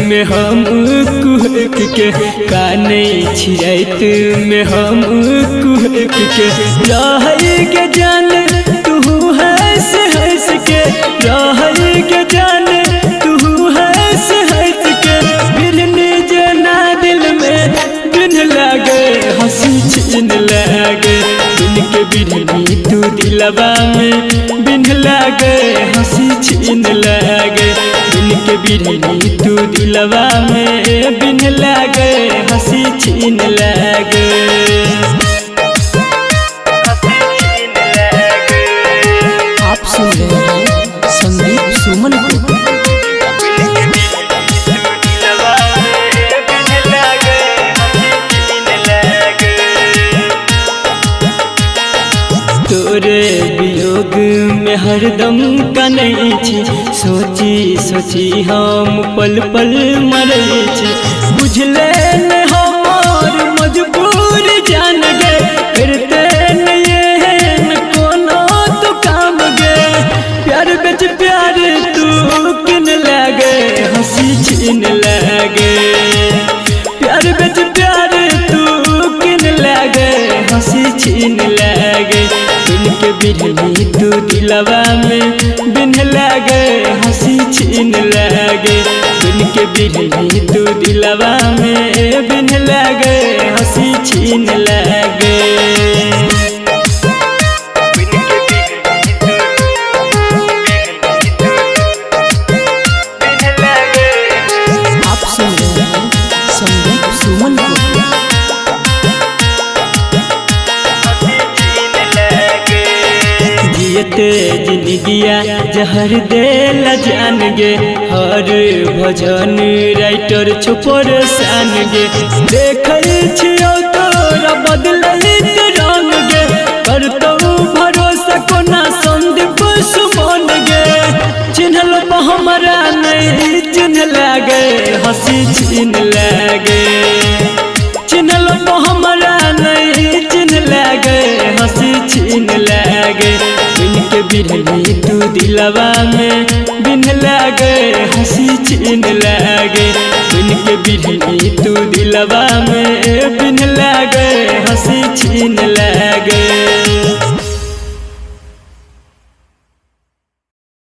में हम कुहक के काने छिरैत में हम कुहक के रहे के जान तू हंस हंस के रहे के जान तू हंस हंस के बिरनी जना दिल में बिन लागे हंसी छीन लागे बिन के बिरनी तू दिलवा में बिन लागे हंसी छीन लागे बिन के बिरनी तू दिलवा में बिन लागे हंसी छीन लागे। आप सुन रहे हैं संदीप सुमन को। तोरे वियोग में हरदम कनै छी सोची सोची हम पल पल मरै छी बुझले न हमर मजबूर जान गे करते न ये कोनो तो काम गे प्यार बेच प्यार तू किन लागे हंसी छीन लागे प्यार बेच प्यार तू किन लागे हंसी छीन लागे बिन के बिरनी तू दिलवा में बिन लागे हंसी छीन लागे बिन के बिरनी तू दिलवा में बिन लागे हंसी छीन लागे। आप सुन रहे हैं संदीप सुमन को। जियते जिंदगिया जहर देला जान गे हर भजन राइटर छुपर सान गे देखै छियौ तोरा बदलैत रंग गे करतौ भरोसा कोना संदीप सुमन गे चिन्हल हमरा नहीं चिन्ह लागे हंसी छीन लागे चिन्हल हमरा नहीं चिन्ह लागे हंसी छीन लागे बिन के बिरनी तू दिलवा में बिन लागे हंसी छीन लागे बिन के बिरनी तू दिलवा में बिन लागे